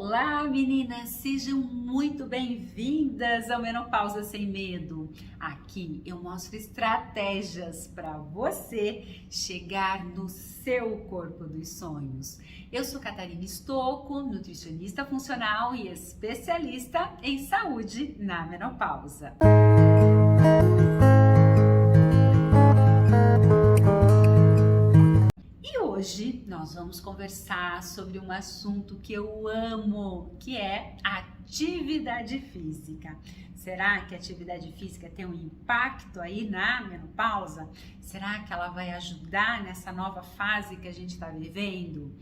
Olá, meninas! Sejam muito bem-vindas ao Menopausa Sem Medo. Aqui eu mostro estratégias para você chegar no seu corpo dos sonhos. Eu sou Catarina Stocco, nutricionista funcional e especialista em saúde na menopausa. Hoje nós vamos conversar sobre um assunto que eu amo, que é atividade física. Será que a atividade física tem um impacto aí na menopausa? Será que ela vai ajudar nessa nova fase que a gente está vivendo?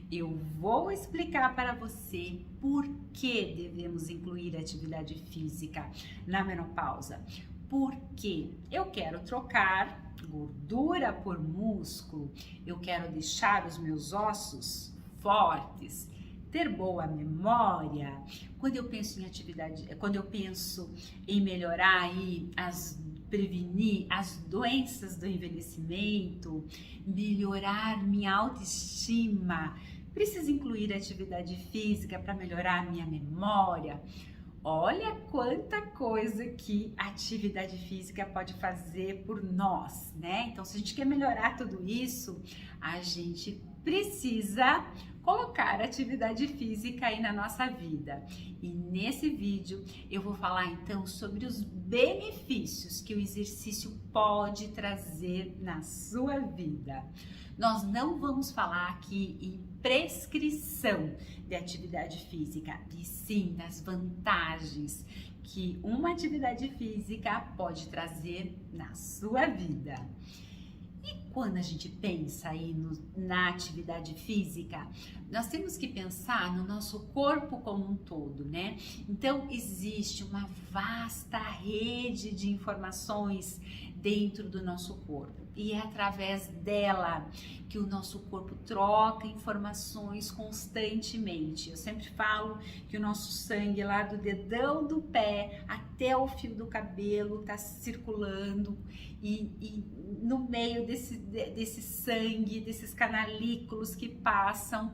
Eu vou explicar para você por que devemos incluir atividade física na menopausa. Porque eu quero trocar gordura por músculo, eu quero deixar os meus ossos fortes, ter boa memória. Quando eu penso em atividade, quando eu penso em melhorar aí prevenir as doenças do envelhecimento, melhorar minha autoestima, preciso incluir atividade física para melhorar minha memória. Olha quanta coisa que a atividade física pode fazer por nós, né? Então, se a gente quer melhorar tudo isso, a gente precisa colocar atividade física aí na nossa vida. E nesse vídeo eu vou falar então sobre os benefícios que o exercício pode trazer na sua vida. Nós não vamos falar aqui em prescrição de atividade física, e sim das vantagens que uma atividade física pode trazer na sua vida. E quando a gente pensa aí na atividade física, nós temos que pensar no nosso corpo como um todo, né? Então, existe uma vasta rede de informações dentro do nosso corpo. E é através dela que o nosso corpo troca informações constantemente. Eu sempre falo que o nosso sangue lá do dedão do pé até o fio do cabelo está circulando e no meio desse sangue, desses canalículos que passam,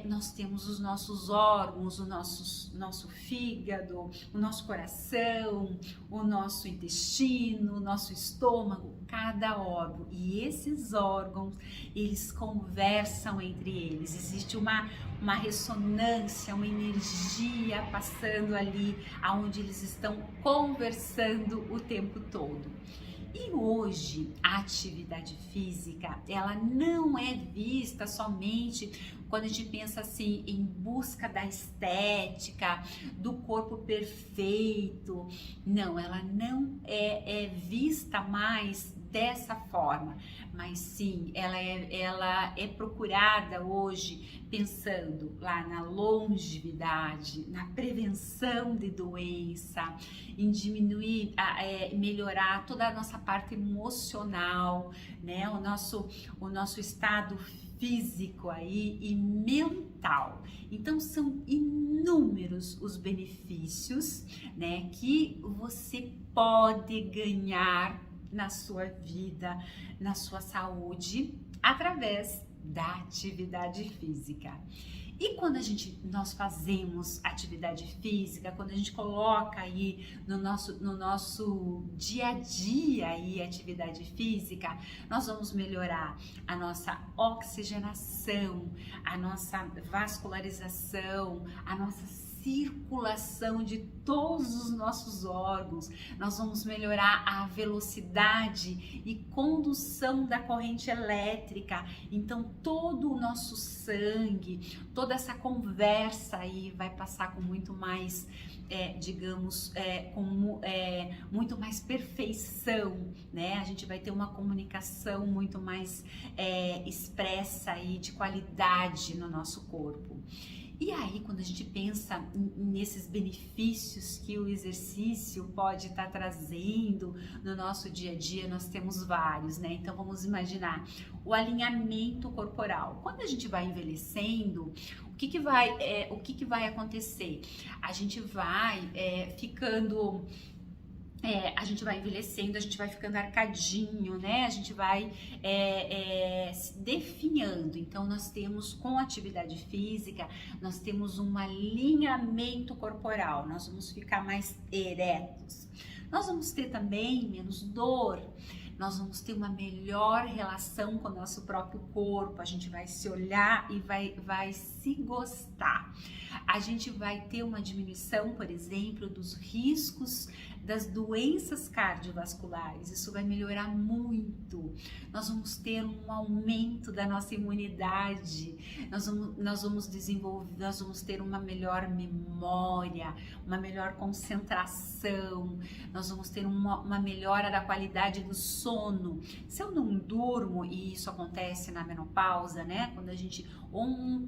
nós temos os nossos órgãos, nosso fígado, o nosso coração, o nosso intestino, o nosso estômago, cada órgão. E esses órgãos, eles conversam entre eles. Existe uma ressonância, uma energia passando ali, aonde eles estão conversando o tempo todo. E hoje a atividade física, ela não é vista somente quando a gente pensa assim em busca da estética, do corpo perfeito. Não, ela não é vista mais dessa forma, mas sim, ela é procurada hoje pensando lá na longevidade, na prevenção de doença, em diminuir, melhorar toda a nossa parte emocional, né? O nosso estado físico aí e mental. Então são inúmeros os benefícios, né, que você pode ganhar na sua vida, na sua saúde, através da atividade física. E quando nós fazemos atividade física, quando a gente coloca aí no nosso dia a dia aí atividade física, nós vamos melhorar a nossa oxigenação, a nossa vascularização, a nossa circulação de todos os nossos órgãos. Nós vamos melhorar a velocidade e condução da corrente elétrica. Então todo o nosso sangue, toda essa conversa aí vai passar com muito mais, muito mais perfeição, né? A gente vai ter uma comunicação muito mais expressa aí, de qualidade no nosso corpo. E aí, quando a gente pensa nesses benefícios que o exercício pode estar trazendo no nosso dia a dia, nós temos vários, né? Então, vamos imaginar o alinhamento corporal. Quando a gente vai envelhecendo, o que vai acontecer? A gente vai ficando a gente vai envelhecendo, a gente vai ficando arcadinho, né? A gente vai se definhando. Então, nós temos, com atividade física, nós temos um alinhamento corporal, nós vamos ficar mais eretos. Nós vamos ter também menos dor, nós vamos ter uma melhor relação com o nosso próprio corpo, a gente vai se olhar e vai se gostar. A gente vai ter uma diminuição, por exemplo, dos riscos das doenças cardiovasculares, isso vai melhorar muito. Nós vamos ter um aumento da nossa imunidade, nós vamos desenvolver, nós vamos ter uma melhor memória, uma melhor concentração, nós vamos ter uma melhora da qualidade do sono. Se eu não durmo, e isso acontece na menopausa, né? Quando a gente, um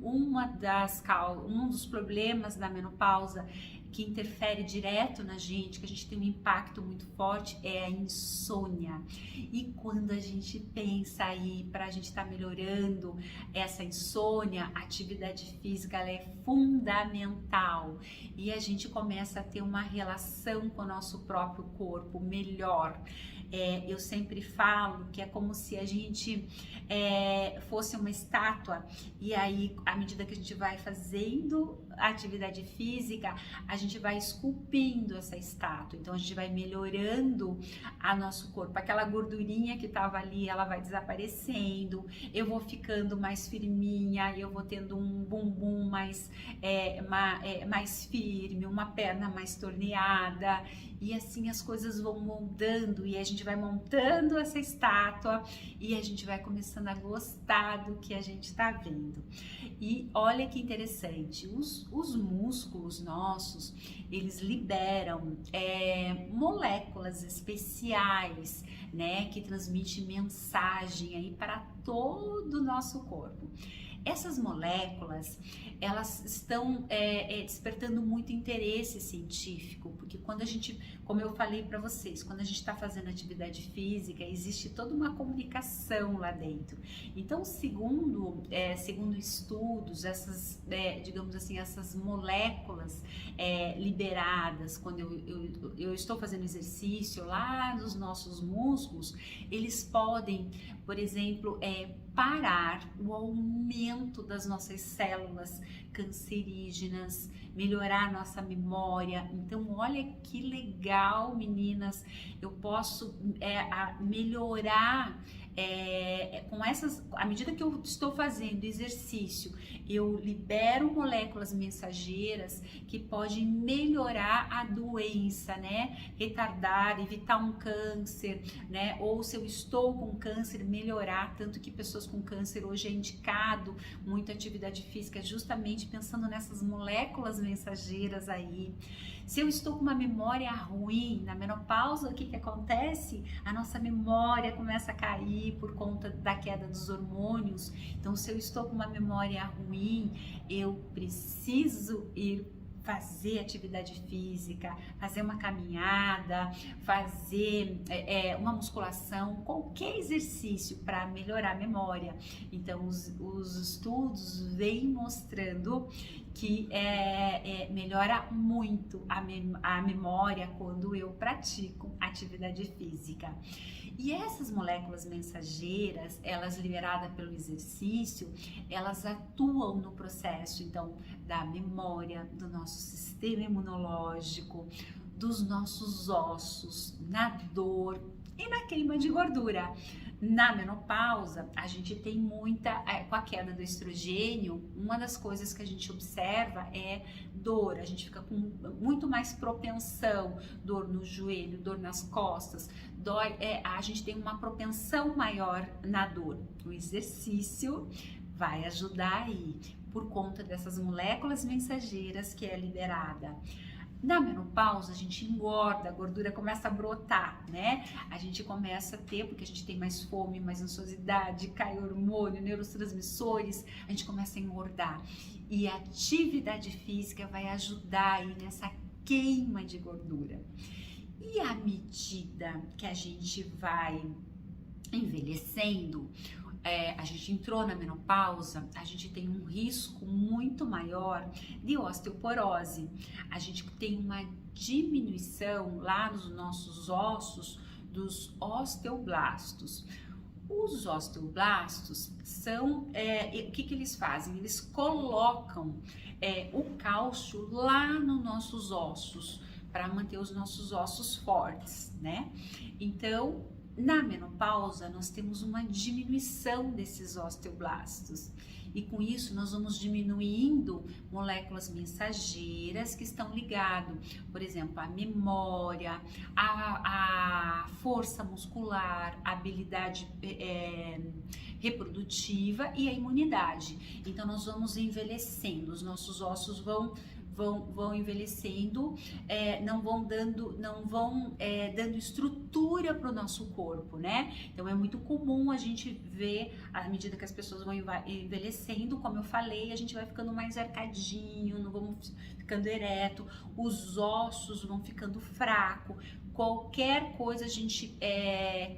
dos problemas da menopausa que interfere direto na gente, que a gente tem um impacto muito forte, é a insônia. E quando a gente pensa aí para a gente estar melhorando essa insônia, a atividade física ela é fundamental e a gente começa a ter uma relação com o nosso próprio corpo melhor. Eu sempre falo que é como se a gente fosse uma estátua e aí, à medida que a gente vai fazendo a atividade física, a gente vai esculpindo essa estátua, então a gente vai melhorando a nosso corpo, aquela gordurinha que estava ali, ela vai desaparecendo, eu vou ficando mais firminha, eu vou tendo um bumbum mais firme, uma perna mais torneada, e assim as coisas vão moldando e a gente vai montando essa estátua e a gente vai começando a gostar do que a gente está vendo. E olha que interessante, os músculos nossos, eles liberam moléculas especiais, né, que transmitem mensagem aí para todo o nosso corpo. Essas moléculas, elas estão despertando muito interesse científico, porque quando a gente, como eu falei para vocês, quando a gente está fazendo atividade física, existe toda uma comunicação lá dentro. Então, segundo estudos, essas, digamos assim, essas moléculas liberadas, quando eu estou fazendo exercício lá nos nossos músculos, eles podem, por exemplo, parar o aumento das nossas células cancerígenas, melhorar nossa memória. Então, olha que legal, meninas, eu posso melhorar com essas, à medida que eu estou fazendo exercício, eu libero moléculas mensageiras que podem melhorar a doença, né? Retardar, evitar um câncer, né? Ou se eu estou com câncer, melhorar, tanto que pessoas com câncer hoje é indicado muita atividade física, justamente pensando nessas moléculas mensageiras aí. Se eu estou com uma memória ruim, na menopausa, o que acontece? A nossa memória começa a cair por conta da queda dos hormônios. Então, se eu estou com uma memória ruim, eu preciso ir fazer atividade física, fazer uma caminhada, fazer uma musculação, qualquer exercício para melhorar a memória. Então, os estudos vêm mostrando que melhora muito a memória quando eu pratico atividade física. E essas moléculas mensageiras, elas liberadas pelo exercício, elas atuam no processo, então, da memória, do nosso sistema imunológico, dos nossos ossos, na dor e na queima de gordura. Na menopausa, a gente tem muita, com a queda do estrogênio, uma das coisas que a gente observa é dor, a gente fica com muito mais propensão, dor no joelho, dor nas costas, a gente tem uma propensão maior na dor. O exercício vai ajudar aí, por conta dessas moléculas mensageiras que é liberada. Na menopausa, a gente engorda, a gordura começa a brotar, né? A gente começa a ter, porque a gente tem mais fome, mais ansiosidade, cai hormônio, neurotransmissores, a gente começa a engordar. E a atividade física vai ajudar aí nessa queima de gordura. E à medida que a gente vai envelhecendo, a gente entrou na menopausa, a gente tem um risco muito maior de osteoporose. A gente tem uma diminuição lá nos nossos ossos dos osteoblastos. Os osteoblastos são, o que eles fazem? Eles colocam o cálcio lá nos nossos ossos, para manter os nossos ossos fortes, né? Então, na menopausa, nós temos uma diminuição desses osteoblastos. E com isso, nós vamos diminuindo moléculas mensageiras que estão ligadas, por exemplo, à memória, à força muscular, à habilidade reprodutiva e à imunidade. Então, nós vamos envelhecendo, os nossos ossos vão envelhecendo, não vão dando estrutura para o nosso corpo, né? Então é muito comum a gente ver, à medida que as pessoas vão envelhecendo, como eu falei, a gente vai ficando mais arcadinho, não vamos ficando ereto, os ossos vão ficando fracos, qualquer coisa a gente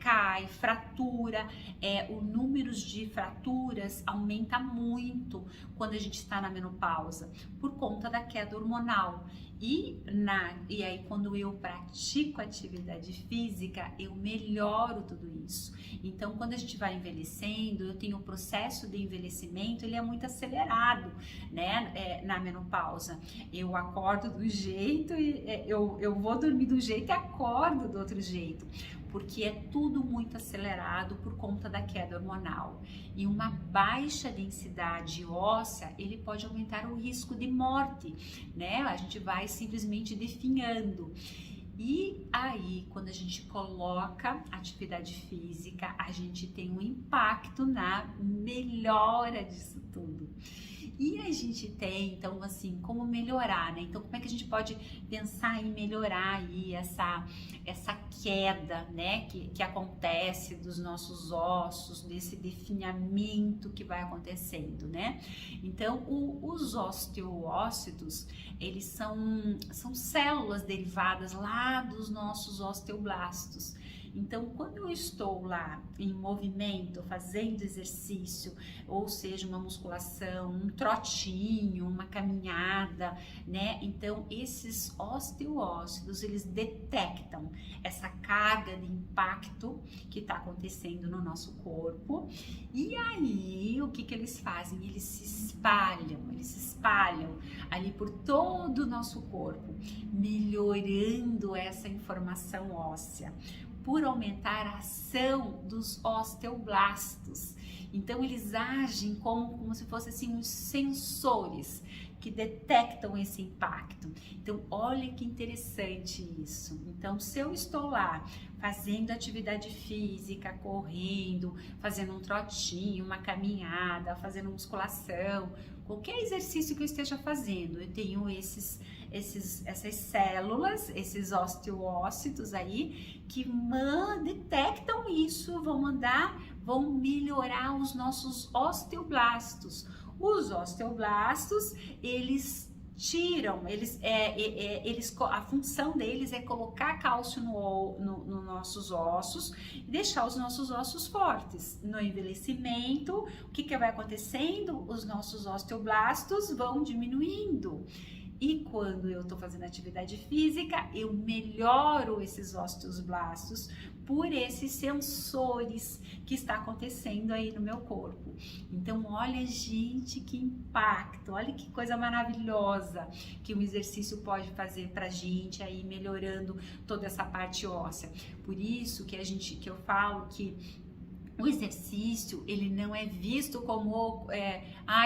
cai, fratura, o número de fraturas aumenta muito quando a gente está na menopausa, por conta da queda hormonal. E aí quando eu pratico atividade física, eu melhoro tudo isso. Então quando a gente vai envelhecendo, eu tenho o processo de envelhecimento, ele é muito acelerado, né? Na menopausa. Eu acordo do jeito, eu vou dormir do jeito e acordo do outro jeito, porque é tudo muito acelerado por conta da queda hormonal. E uma baixa densidade óssea, ele pode aumentar o risco de morte, né? A gente vai simplesmente definhando. E aí, quando a gente coloca atividade física, a gente tem um impacto na melhora disso tudo. E a gente tem, então, assim, como melhorar, né? Então, como é que a gente pode pensar em melhorar aí essa queda, né? Que acontece dos nossos ossos, desse definhamento que vai acontecendo, né? Então, os osteoócitos, eles são células derivadas lá dos nossos osteoblastos. Então, quando eu estou lá em movimento, fazendo exercício, ou seja, uma musculação, um trotinho, uma caminhada, né? Então, esses osteoócitos, eles detectam essa carga de impacto que está acontecendo no nosso corpo. E aí, o que eles fazem? Eles se espalham ali por todo o nosso corpo, melhorando essa informação óssea, por aumentar a ação dos osteoblastos. Então eles agem como se fossem assim uns sensores que detectam esse impacto. Então olha que interessante isso. Então se eu estou lá fazendo atividade física, correndo, fazendo um trotinho, uma caminhada, fazendo musculação, qualquer exercício que eu esteja fazendo, eu tenho essas células, esses osteoócitos aí, que detectam isso, vão melhorar os nossos osteoblastos. Os osteoblastos, eles a função deles é colocar cálcio nos nossos ossos e deixar os nossos ossos fortes. No envelhecimento, o que vai acontecendo? Os nossos osteoblastos vão diminuindo. E quando eu estou fazendo atividade física, eu melhoro esses osteoblastos por esses sensores que está acontecendo aí no meu corpo. Então, olha, gente, que impacto, olha que coisa maravilhosa que o exercício pode fazer pra gente aí, melhorando toda essa parte óssea. Por isso que eu falo que o exercício, ele não é visto como,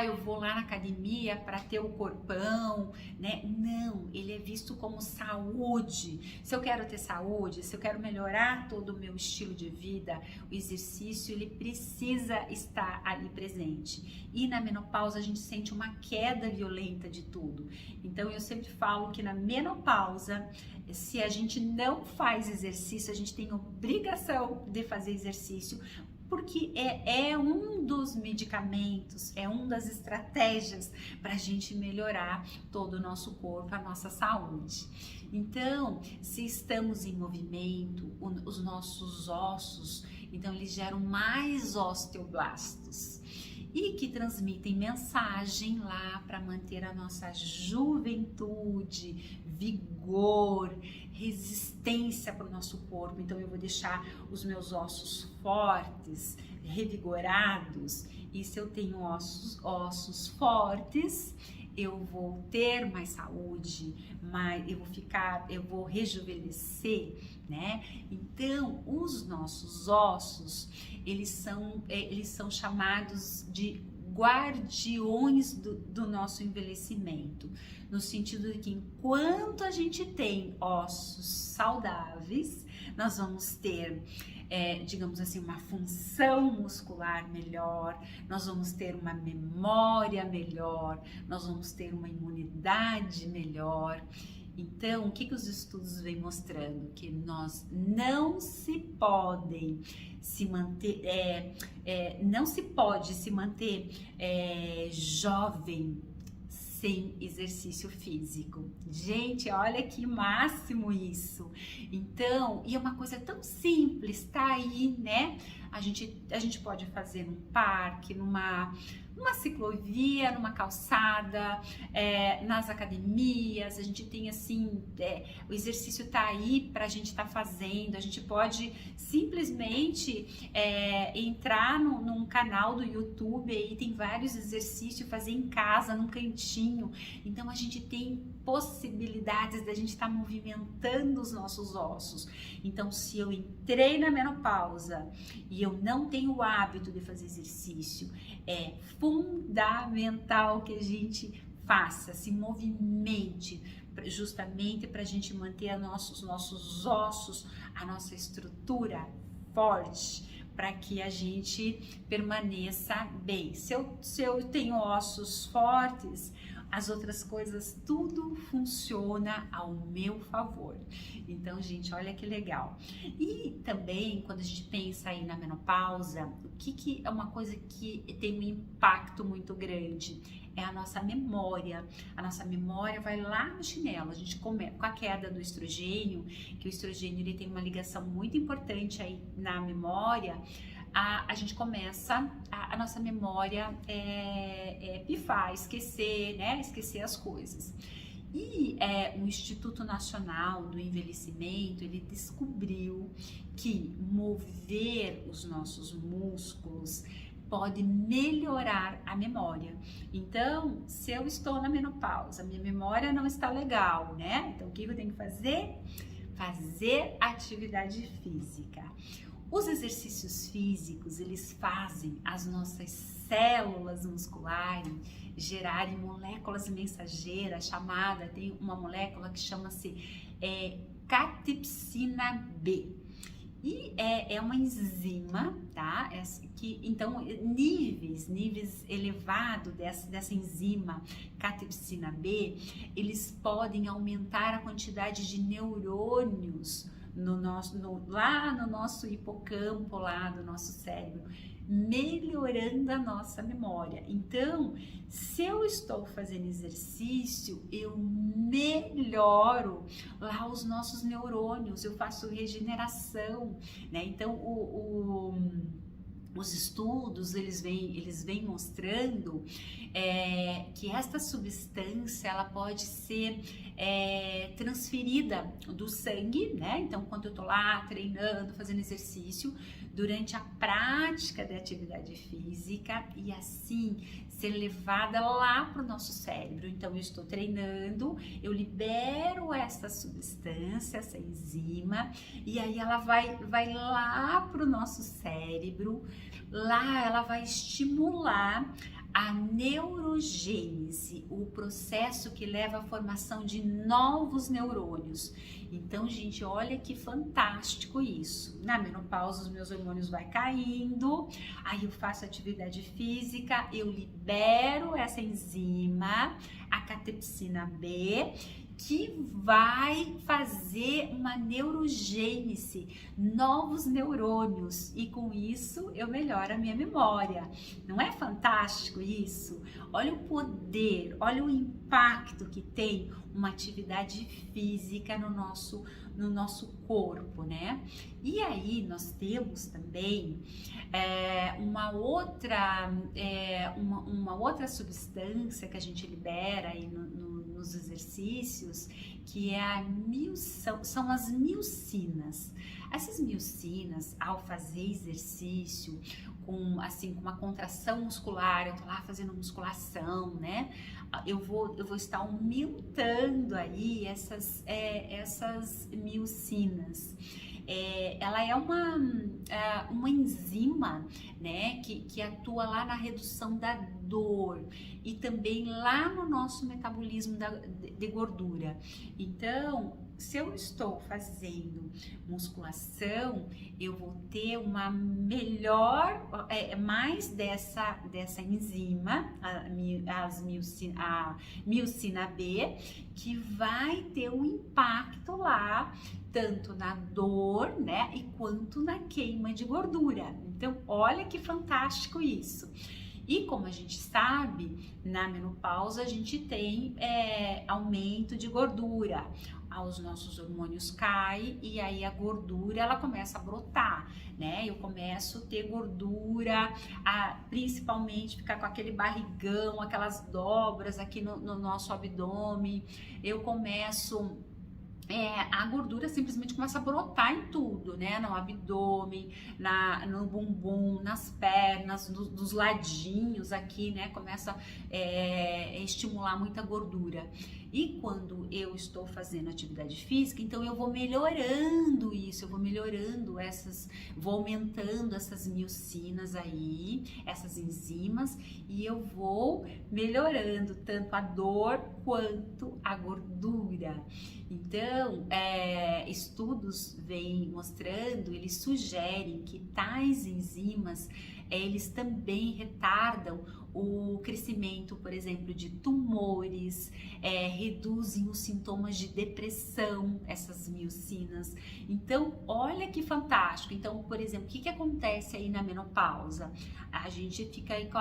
eu vou lá na academia para ter o corpão, né? Não, ele é visto como saúde. Se eu quero ter saúde, se eu quero melhorar todo o meu estilo de vida, o exercício, ele precisa estar ali presente. E na menopausa, a gente sente uma queda violenta de tudo. Então, eu sempre falo que na menopausa, se a gente não faz exercício, a gente tem obrigação de fazer exercício, porque é um dos medicamentos, é uma das estratégias para a gente melhorar todo o nosso corpo, a nossa saúde. Então, se estamos em movimento, os nossos ossos, então eles geram mais osteoblastos e que transmitem mensagem lá para manter a nossa juventude, vigor, resistência para o nosso corpo. Então eu vou deixar os meus ossos fortes, revigorados, e se eu tenho ossos fortes, eu vou ter mais saúde, eu vou rejuvenescer, né? Então, os nossos ossos, eles são chamados de guardiões do nosso envelhecimento, no sentido de que enquanto a gente tem ossos saudáveis, nós vamos ter, digamos assim, uma função muscular melhor, nós vamos ter uma memória melhor, nós vamos ter uma imunidade melhor. Então, o que os estudos vêm mostrando? Que nós não se podem se manter, não se pode se manter jovem sem exercício físico. Gente, olha que máximo isso. Então, e é uma coisa tão simples, tá aí, né? A gente pode fazer num parque, numa ciclovia, numa calçada, nas academias. A gente tem assim, o exercício tá aí pra gente estar fazendo. A gente pode simplesmente entrar num canal do YouTube, aí tem vários exercícios, fazer em casa, num cantinho. Então a gente tem possibilidades da gente estar movimentando os nossos ossos. Então, se eu entrei na menopausa e eu não tenho o hábito de fazer exercício, é fundamental que a gente faça, se movimente, justamente para a gente manter os nossos ossos, a nossa estrutura forte, para que a gente permaneça bem. Se eu tenho ossos fortes, as outras coisas, tudo funciona ao meu favor. Então, gente, olha que legal. E também, quando a gente pensa aí na menopausa, o que é uma coisa que tem um impacto muito grande? É a nossa memória. A nossa memória vai lá no chinelo. A gente com a queda do estrogênio, que o estrogênio ele tem uma ligação muito importante aí na memória, a gente começa, a nossa memória pifar, esquecer, né? Esquecer as coisas. E o Instituto Nacional do Envelhecimento, ele descobriu que mover os nossos músculos pode melhorar a memória. Então, se eu estou na menopausa, minha memória não está legal, né? Então, o que eu tenho que fazer? Fazer atividade física. Os exercícios físicos, eles fazem as nossas células musculares gerarem moléculas mensageiras, tem uma molécula que chama-se catepsina B. E é uma enzima, tá? Então, níveis elevados dessa enzima catepsina B, eles podem aumentar a quantidade de neurônios lá no nosso hipocampo, lá do nosso cérebro, melhorando a nossa memória. Então, se eu estou fazendo exercício, eu melhoro lá os nossos neurônios, eu faço regeneração, né? Então, os estudos, eles vêm mostrando que esta substância, ela pode ser transferida do sangue, né? Então, quando eu tô lá treinando, fazendo exercício, durante a prática da atividade física, e assim ser levada lá para o nosso cérebro. Então, eu estou treinando, eu libero essa substância, essa enzima, e aí ela vai lá para o nosso cérebro. Lá ela vai estimular a neurogênese, o processo que leva à formação de novos neurônios. Então, gente, olha que fantástico isso. Na menopausa, os meus hormônios vai caindo, aí eu faço atividade física, eu libero essa enzima, a catepsina B, que vai fazer uma neurogênese, novos neurônios, e com isso eu melhoro a minha memória. Não é fantástico isso? Olha o poder, olha o impacto impacto que tem uma atividade física no nosso corpo, né? E aí nós temos também uma outra substância que a gente libera aí nos exercícios, que é são as miocinas. Essas miocinas, ao fazer exercício, com uma contração muscular, eu tô lá fazendo musculação, né? Eu vou estar aumentando aí essas miocinas. Ela é uma enzima, né, que atua lá na redução da dor e também lá no nosso metabolismo de gordura. Então, se eu estou fazendo musculação, eu vou ter uma melhor, mais dessa enzima, a miocina B, que vai ter um impacto lá, tanto na dor, né, e quanto na queima de gordura. Então, olha que fantástico isso. E como a gente sabe, na menopausa a gente tem aumento de gordura, os nossos hormônios caem e aí a gordura ela começa a brotar, né? Eu começo a ter gordura, principalmente ficar com aquele barrigão, aquelas dobras aqui no nosso abdômen. Eu começo a gordura simplesmente começa a brotar em tudo, né? No abdômen, no bumbum, nas pernas, dos ladinhos aqui, né? Começa a estimular muita gordura. E quando eu estou fazendo atividade física, então eu vou melhorando isso, vou aumentando essas miocinas aí, essas enzimas, e eu vou melhorando tanto a dor quanto a gordura. Então, estudos vêm mostrando, eles sugerem que tais enzimas, eles também retardam o crescimento, por exemplo, de tumores, reduzem os sintomas de depressão, essas miocinas. Então, olha que fantástico. Então, por exemplo, o que acontece aí na menopausa? A gente fica aí com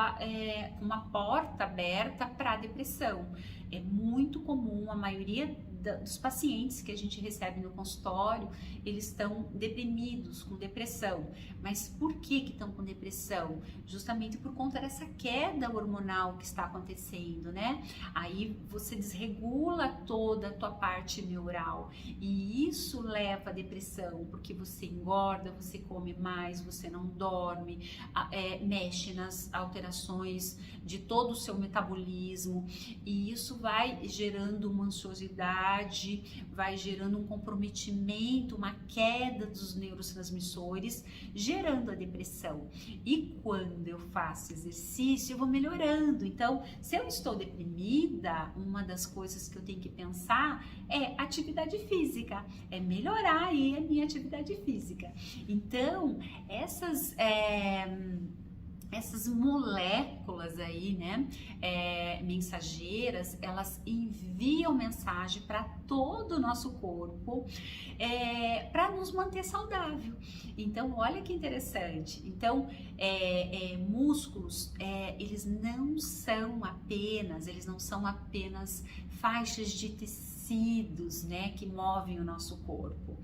uma porta aberta para depressão. É muito comum, a maioria dos pacientes que a gente recebe no consultório, eles estão deprimidos, com depressão. Mas por que estão com depressão? Justamente por conta dessa queda hormonal que está acontecendo, né? Aí você desregula toda a tua parte neural e isso leva à depressão, porque você engorda, você come mais, você não dorme, mexe nas alterações de todo o seu metabolismo e isso vai gerando uma ansiosidade, vai gerando um comprometimento, uma queda dos neurotransmissores, gerando a depressão. E quando eu faço exercício, eu vou melhorando. Então, se eu estou deprimida, uma das coisas que eu tenho que pensar é atividade física, é melhorar aí a minha atividade física. Então, essas moléculas aí, né, mensageiras, elas enviam mensagem para todo o nosso corpo para nos manter saudável. Então, olha que interessante. Então, músculos, eles não são apenas faixas de tecidos, né, que movem o nosso corpo.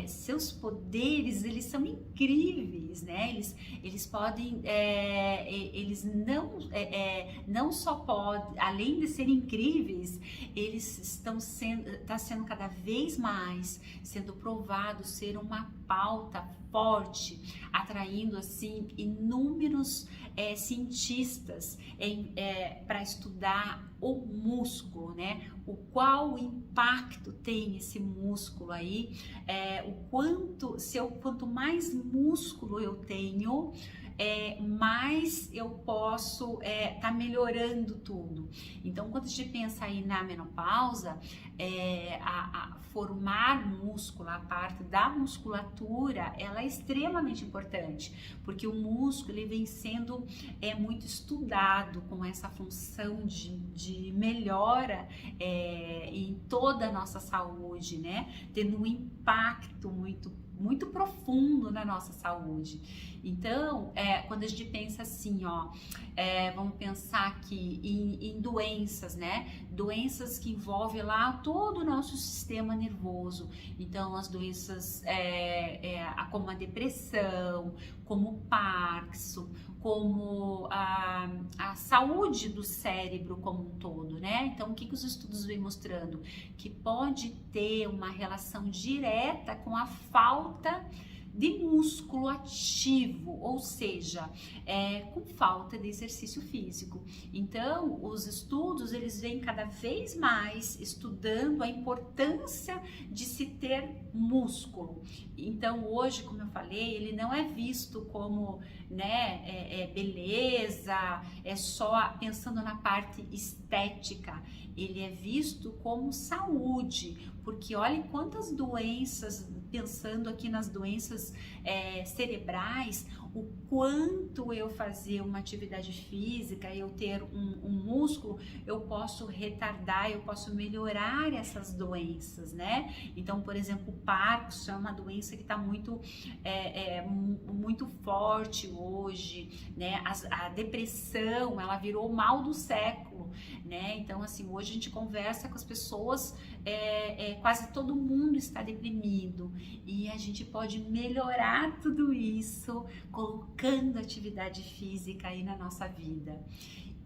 Seus poderes, eles são incríveis, né? Eles podem, eles não só podem, além de serem incríveis, eles está sendo cada vez mais sendo provado ser uma pauta forte, atraindo assim inúmeros cientistas para estudar o músculo, né? Qual impacto tem esse músculo aí, quanto mais músculo eu tenho, mais eu posso tá melhorando tudo. Então, quando a gente pensa aí na menopausa, formar músculo, a parte da musculatura, ela é extremamente importante, porque o músculo ele vem sendo muito estudado com essa função de melhora em toda a nossa saúde, né? Tendo um impacto muito muito profundo na nossa saúde. Então, quando a gente pensa assim, vamos pensar aqui em doenças, né? Doenças que envolvem lá todo o nosso sistema nervoso. Então, as doenças como a depressão, como o Parkinson, como a saúde do cérebro como um todo, né? Então, o que os estudos vêm mostrando? Que pode ter uma relação direta com a falta de músculo ativo, ou seja, com falta de exercício físico. Então, os estudos, eles vêm cada vez mais estudando a importância de se ter músculo. Então, hoje, como eu falei, ele não é visto como, né, beleza, só pensando na parte estética. Ele é visto como saúde, porque olha quantas doenças, pensando aqui nas doenças cerebrais, o quanto eu fazer uma atividade física, eu ter um músculo, eu posso retardar, eu posso melhorar essas doenças, né? Então, por exemplo, o Parkinson é uma doença que está muito forte hoje, né? A depressão, ela virou o mal do século, né? Então, assim, hoje a gente conversa com as pessoas, quase todo mundo está deprimido, e a gente pode melhorar tudo isso colocando atividade física aí na nossa vida.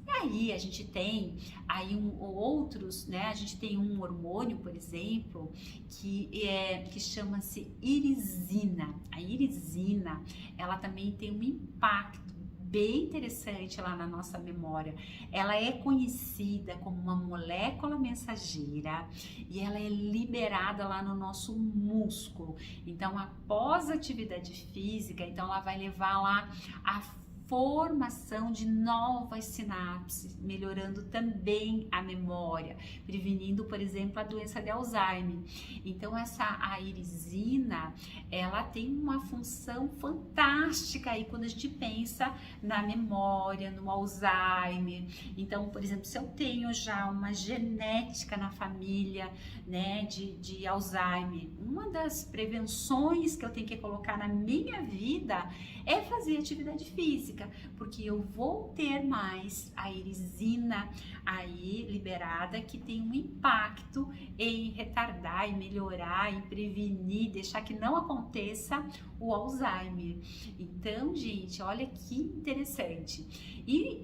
E aí a gente tem aí outros, né? A gente tem um hormônio, por exemplo, que chama-se irisina. A irisina, ela também tem um impacto bem interessante lá na nossa memória. Ela é conhecida como uma molécula mensageira e ela é liberada lá no nosso músculo. Então, após a atividade física, então ela vai levar lá a formação de novas sinapses, melhorando também a memória, prevenindo, por exemplo, a doença de Alzheimer. Então, a irisina, ela tem uma função fantástica aí quando a gente pensa na memória, no Alzheimer. Então, por exemplo, se eu tenho já uma genética na família, né, de Alzheimer, uma das prevenções que eu tenho que colocar na minha vida é fazer atividade física, porque eu vou ter mais a irisina aí liberada, que tem um impacto em retardar, em melhorar, em prevenir, deixar que não aconteça o Alzheimer. Então, gente, olha que interessante. E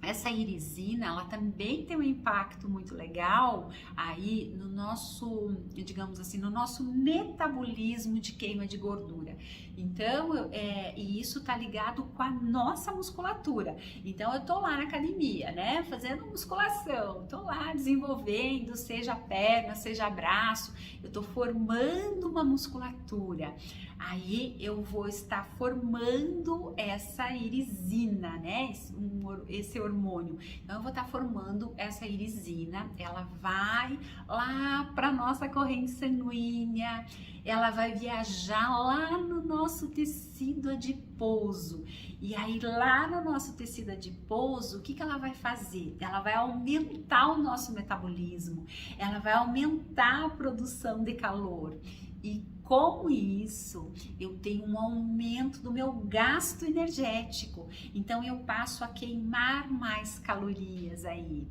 essa irisina, ela também tem um impacto muito legal aí no nosso, digamos assim, no nosso metabolismo de queima de gordura. Então, e isso tá ligado com a nossa musculatura. Então, eu tô lá na academia, né, fazendo musculação, tô lá desenvolvendo, seja perna, seja braço, eu tô formando uma musculatura. Aí eu vou estar formando essa irisina, né? Esse hormônio. Então eu vou estar formando essa irisina, ela vai lá para nossa corrente sanguínea, ela vai viajar lá no nosso tecido adiposo. E aí lá no nosso tecido adiposo, o que ela vai fazer? Ela vai aumentar o nosso metabolismo, ela vai aumentar a produção de calor. E com isso, eu tenho um aumento do meu gasto energético. Então, eu passo a queimar mais calorias aí.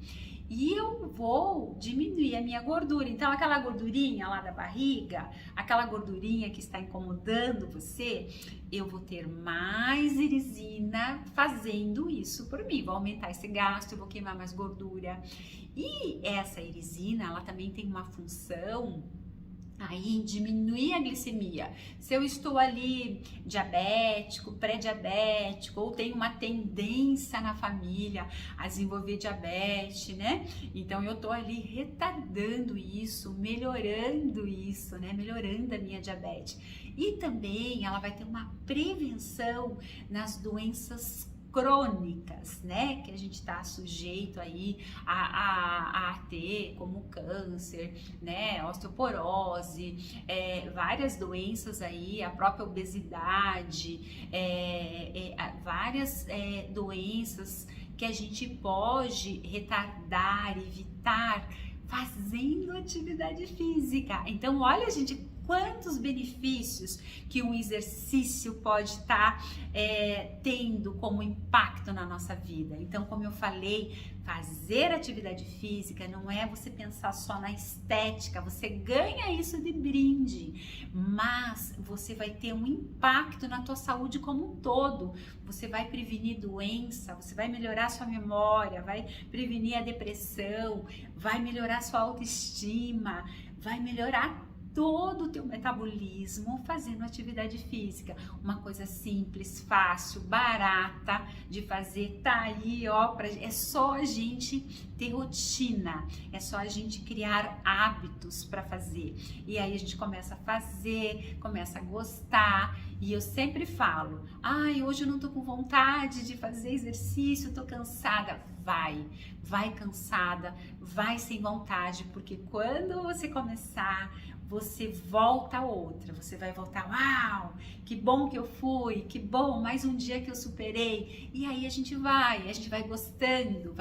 E eu vou diminuir a minha gordura. Então, aquela gordurinha lá da barriga, aquela gordurinha que está incomodando você, eu vou ter mais irisina fazendo isso por mim. Vou aumentar esse gasto, eu vou queimar mais gordura. E essa irisina, ela também tem uma função aí diminuir a glicemia. Se eu estou ali diabético, pré-diabético, ou tenho uma tendência na família a desenvolver diabetes, né? Então eu tô ali retardando isso, melhorando isso, né? Melhorando a minha diabetes. E também ela vai ter uma prevenção nas doenças crônicas, né, que a gente está sujeito aí a ter, como câncer, né, osteoporose, várias doenças aí, a própria obesidade, várias doenças que a gente pode retardar, evitar, fazendo atividade física. Então, olha, gente, quantos benefícios que um exercício pode estar tendo como impacto na nossa vida. Então, como eu falei, fazer atividade física não é você pensar só na estética, você ganha isso de brinde, mas você vai ter um impacto na tua saúde como um todo. Você vai prevenir doença, você vai melhorar sua memória, vai prevenir a depressão, vai melhorar sua autoestima, vai melhorar todo o teu metabolismo fazendo atividade física. Uma coisa simples, fácil, barata de fazer, tá aí, ó, é só a gente ter rotina, é só a gente criar hábitos para fazer. E aí a gente começa a fazer, começa a gostar. E eu sempre falo, ai, hoje eu não tô com vontade de fazer exercício, tô cansada. Vai cansada, vai sem vontade, porque quando você começar, você volta a outra, você vai voltar, uau, que bom que eu fui, que bom, mais um dia que eu superei. E aí a gente vai gostando,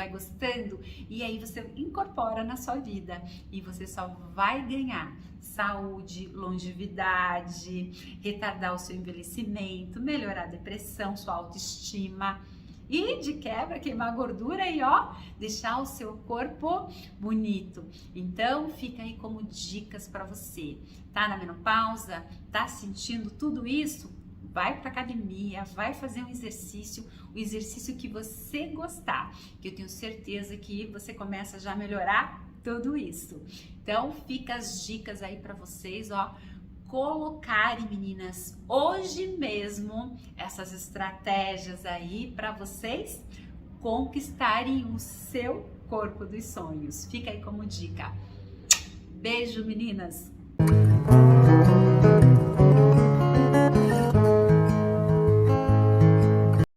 e aí você incorpora na sua vida e você só vai ganhar saúde, longevidade, retardar o seu envelhecimento, melhorar a depressão, sua autoestima. E de quebra, queimar gordura e ó, deixar o seu corpo bonito. Então, fica aí como dicas para você. Tá na menopausa? Tá sentindo tudo isso? Vai para academia, vai fazer um exercício, o exercício que você gostar, que eu tenho certeza que você começa já a melhorar tudo isso. Então, fica as dicas aí para vocês, ó. Colocarem, meninas, hoje mesmo essas estratégias aí para vocês conquistarem o seu corpo dos sonhos. Fica aí como dica. Beijo, meninas!